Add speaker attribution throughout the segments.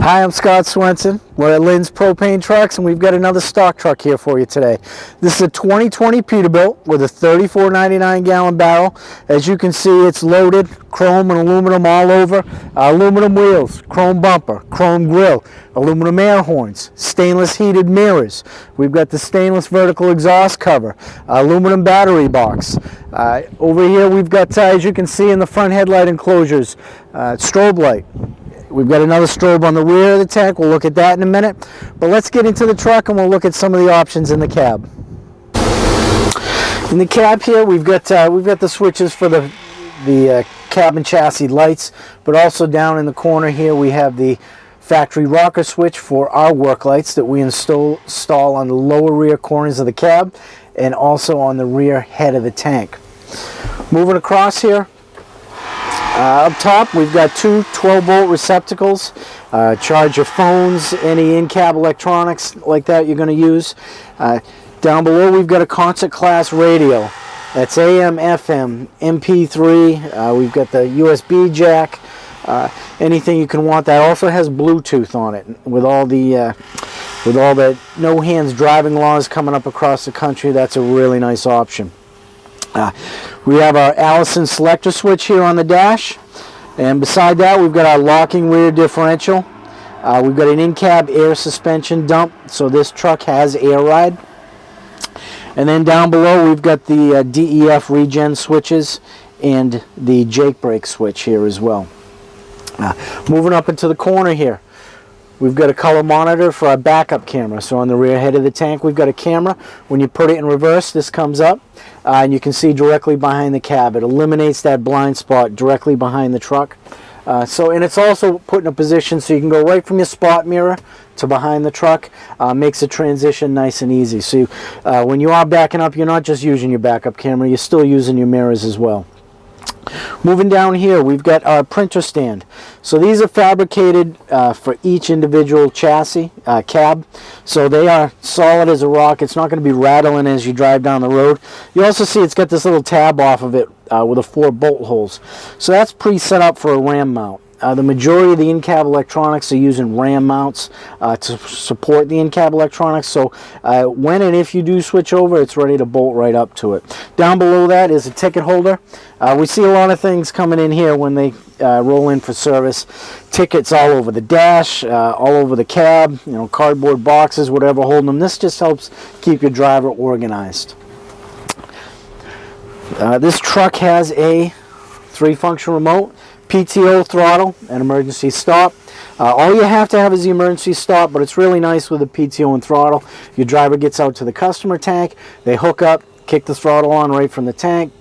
Speaker 1: Hi, I'm Scott Swenson. We're at Lynn's Propane Trucks, and we've got another stock truck here for you today. This is a 2020 Peterbilt with a 34.99 gallon barrel. As you can see, it's loaded, chrome and aluminum all over. Aluminum wheels, chrome bumper, chrome grille, aluminum air horns, stainless heated mirrors. We've got the stainless vertical exhaust cover, aluminum battery box. Over here we've got, as you can see in the front headlight enclosures, strobe light. We've got another strobe on the rear of the tank. We'll look at that in a minute. But let's get into the truck and we'll look at some of the options in the cab. In the cab here, we've got the switches for the cabin chassis lights, but also down in the corner here we have the factory rocker switch for our work lights that we install on the lower rear corners of the cab and also on the rear head of the tank. Moving across here, up top we've got two 12-volt receptacles. Charge your phones, any in-cab electronics like that you're going to use. Down below we've got a concert class radio. That's AM, FM, MP3. We've got the USB jack. Anything you can want. That also has Bluetooth on it. With all the no hands driving laws coming up across the country, that's a really nice option. We have our Allison selector switch here on the dash, and beside that we've got our locking rear differential. We've got an in-cab air suspension dump, so this truck has air ride. And then down below we've got the DEF regen switches and the Jake brake switch here as well. Moving up into the corner here, we've got a color monitor for our backup camera. So on the rear head of the tank we've got a camera. When you put it in reverse, this comes up and you can see directly behind the cab. It eliminates that blind spot directly behind the truck. And it's also put in a position so you can go right from your spot mirror to behind the truck. Makes the transition nice and easy. So when you are backing up, you're not just using your backup camera, you're still using your mirrors as well. Moving down here, we've got our printer stand. So these are fabricated for each individual chassis, cab. So they are solid as a rock. It's not going to be rattling as you drive down the road. You also see it's got this little tab off of it with the 4 bolt holes. So that's pre-set up for a ram mount. The majority of the in-cab electronics are using RAM mounts to support the in-cab electronics. So when and if you do switch over, it's ready to bolt right up to it. Down below that is a ticket holder. We see a lot of things coming in here when they roll in for service. Tickets all over the dash, all over the cab, cardboard boxes, whatever holding them. This just helps keep your driver organized. This truck has a 3-function remote. PTO throttle and emergency stop. All you have to have is the emergency stop, but it's really nice with the PTO and throttle. Your driver gets out to the customer tank, they hook up, kick the throttle on right from the tank,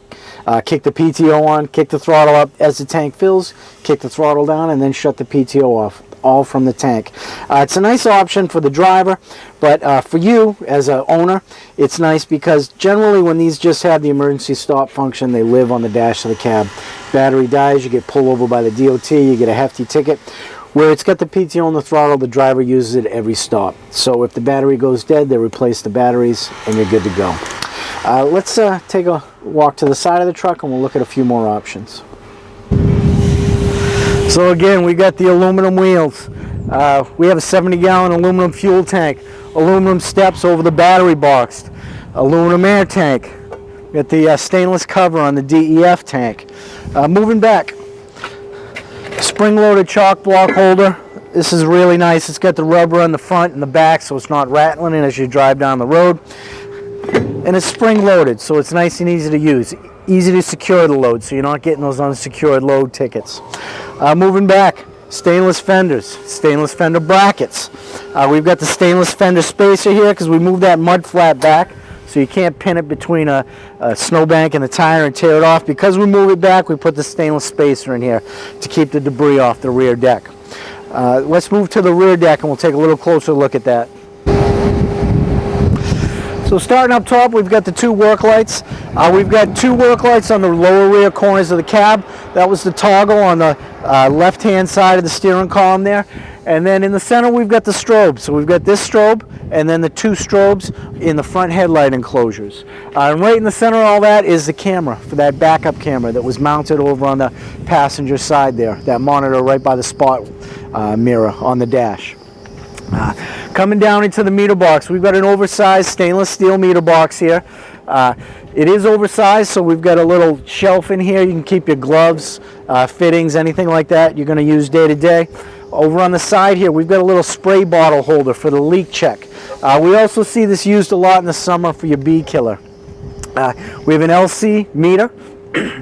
Speaker 1: kick the PTO on, kick the throttle up as the tank fills, kick the throttle down, and then shut the PTO off, all from the tank. It's a nice option for the driver, but for you as an owner, it's nice because generally when these just have the emergency stop function, they live on the dash of the cab. Battery dies, you get pulled over by the DOT, you get a hefty ticket. Where it's got the PTO and the throttle, the driver uses it every stop. So if the battery goes dead, they replace the batteries and you're good to go. Let's take a walk to the side of the truck and we'll look at a few more options. So again, we got the aluminum wheels. We have a 70-gallon aluminum fuel tank, aluminum steps over the battery box, aluminum air tank. We got the stainless cover on the DEF tank. Moving back, spring-loaded chalk block holder. This is really nice. It's got the rubber on the front and the back so it's not rattling as you drive down the road. And it's spring-loaded, so it's nice and easy to use. Easy to secure the load so you're not getting those unsecured load tickets. Moving back, stainless fenders, stainless fender brackets. We've got the stainless fender spacer here because we moved that mud flat back so you can't pin it between a snowbank and the tire and tear it off. Because we move it back, we put the stainless spacer in here to keep the debris off the rear deck. Let's move to the rear deck and we'll take a little closer look at that. So starting up top, we've got the two work lights. We've got two work lights on the lower rear corners of the cab. That was the toggle on the left-hand side of the steering column there. And then in the center, we've got the strobe. So we've got this strobe, and then the two strobes in the front headlight enclosures. And right in the center of all that is the camera, for that backup camera that was mounted over on the passenger side there, that monitor right by the spot mirror on the dash. Coming down into the meter box, we've got an oversized stainless steel meter box here. It is oversized, so we've got a little shelf in here. You can keep your gloves, fittings, anything like that you're going to use day to day. Over on the side here, we've got a little spray bottle holder for the leak check. We also see this used a lot in the summer for your bee killer. We have an LC meter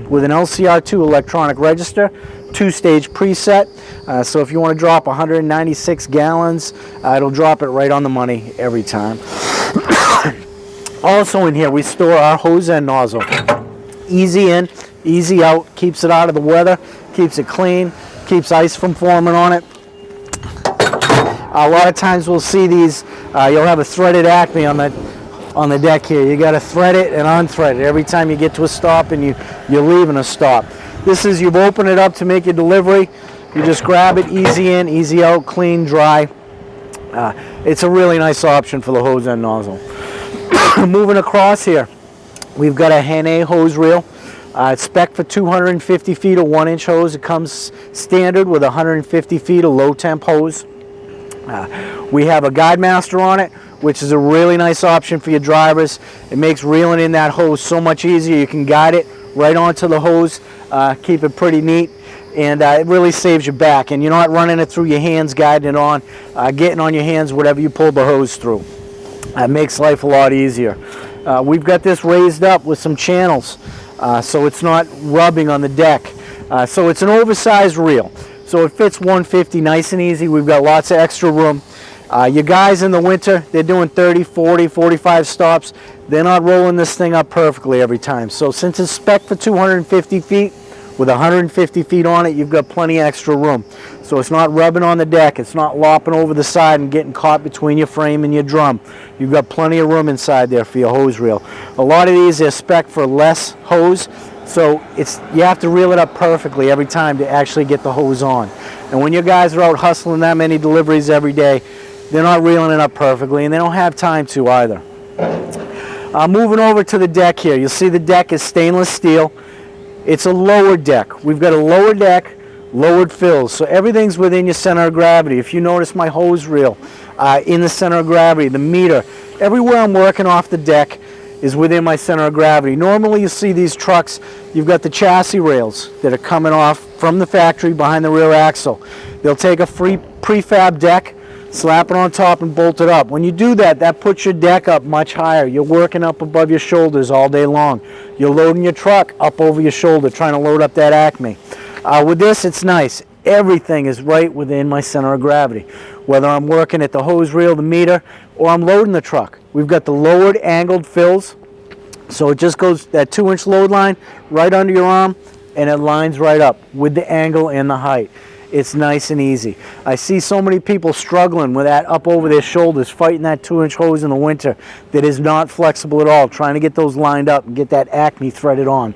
Speaker 1: with an LCR2 electronic register, two-stage preset. So if you want to drop 196 gallons, it'll drop it right on the money every time. Also in here, we store our hose end nozzle. Easy in, easy out, keeps it out of the weather, keeps it clean, keeps ice from forming on it. A lot of times we'll see these, you'll have a threaded Acme on the deck here. You got to thread it and unthread it every time you get to a stop and you're leaving a stop. This is, you've opened it up to make your delivery. You just grab it, easy in, easy out, clean, dry. It's a really nice option for the hose end nozzle. Moving across here, we've got a Henne hose reel. It's spec for 250 feet of 1-inch hose. It comes standard with 150 feet of low temp hose. We have a Guide Master on it, which is a really nice option for your drivers. It makes reeling in that hose so much easier. You can guide it right onto the hose, keep it pretty neat, and it really saves your back. And you're not running it through your hands, guiding it on, getting on your hands whatever you pull the hose through. It makes life a lot easier. We've got this raised up with some channels, so it's not rubbing on the deck. So it's an oversized reel. So it fits 150 nice and easy. We've got lots of extra room. You guys in the winter, they're doing 30, 40, 45 stops. They're not rolling this thing up perfectly every time. So since it's spec for 250 feet, with 150 feet on it, you've got plenty of extra room. So it's not rubbing on the deck. It's not lopping over the side and getting caught between your frame and your drum. You've got plenty of room inside there for your hose reel. A lot of these are spec for less hose. So you have to reel it up perfectly every time to actually get the hose on. And when your guys are out hustling that many deliveries every day, they're not reeling it up perfectly, and they don't have time to either. Moving over to the deck here, you'll see the deck is stainless steel. It's a lowered deck. We've got a lower deck, lowered fills, so everything's within your center of gravity. If you notice my hose reel in the center of gravity, the meter, everywhere I'm working off the deck is within my center of gravity. Normally you see these trucks, you've got the chassis rails that are coming off from the factory behind the rear axle. They'll take a free prefab deck, slap it on top and bolt it up. When you do that, that puts your deck up much higher. You're working up above your shoulders all day long. You're loading your truck up over your shoulder, trying to load up that Acme. With this, it's nice. Everything is right within my center of gravity. Whether I'm working at the hose reel, the meter, or I'm loading the truck. We've got the lowered angled fills. So it just goes that 2-inch load line right under your arm, and it lines right up with the angle and the height. It's nice and easy. I see so many people struggling with that up over their shoulders, fighting that 2-inch hose in the winter that is not flexible at all, trying to get those lined up and get that Acme threaded on.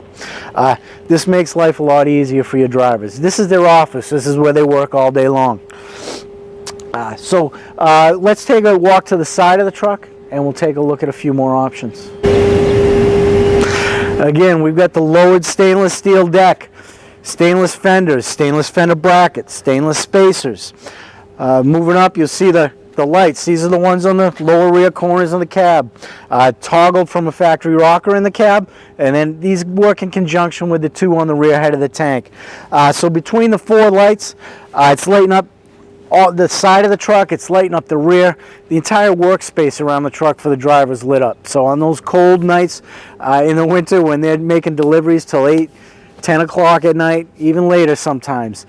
Speaker 1: This makes life a lot easier for your drivers. This is their office. This is where they work all day long. Let's take a walk to the side of the truck, and we'll take a look at a few more options. Again, we've got the lowered stainless steel deck, stainless fenders, stainless fender brackets, stainless spacers. Moving up, you'll see the lights. These are the ones on the lower rear corners of the cab. Toggled from a factory rocker in the cab, and then these work in conjunction with the two on the rear head of the tank. So between the 4 lights, it's lighting up the side of the truck, it's lighting up the rear. The entire workspace around the truck for the driver's lit up. So on those cold nights in the winter when they're making deliveries till 8, 10 o'clock at night, even later sometimes,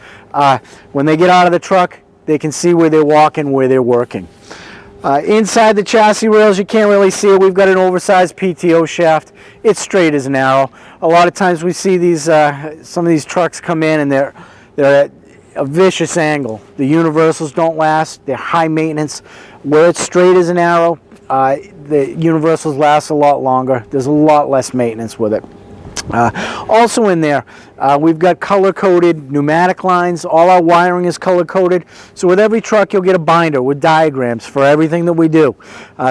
Speaker 1: when they get out of the truck, they can see where they're walking, where they're working. Inside the chassis rails, you can't really see it. We've got an oversized PTO shaft. It's straight as an arrow. A lot of times we see these, some of these trucks come in and they're at a vicious angle. The universals don't last. They're high maintenance. Where it's straight as an arrow, the universals last a lot longer. There's a lot less maintenance with it. Also in there, we've got color-coded pneumatic lines. All our wiring is color-coded. So with every truck, you'll get a binder with diagrams for everything that we do.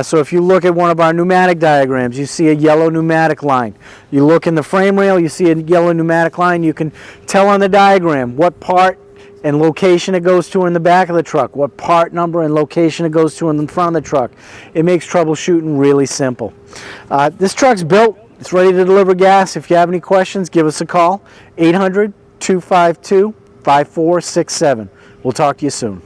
Speaker 1: So if you look at one of our pneumatic diagrams, you see a yellow pneumatic line. You look in the frame rail, you see a yellow pneumatic line. You can tell on the diagram what part and location it goes to in the back of the truck, what part number and location it goes to in the front of the truck. It makes troubleshooting really simple. This truck's built. It's ready to deliver gas. If you have any questions, give us a call, 800-252-5467. We'll talk to you soon.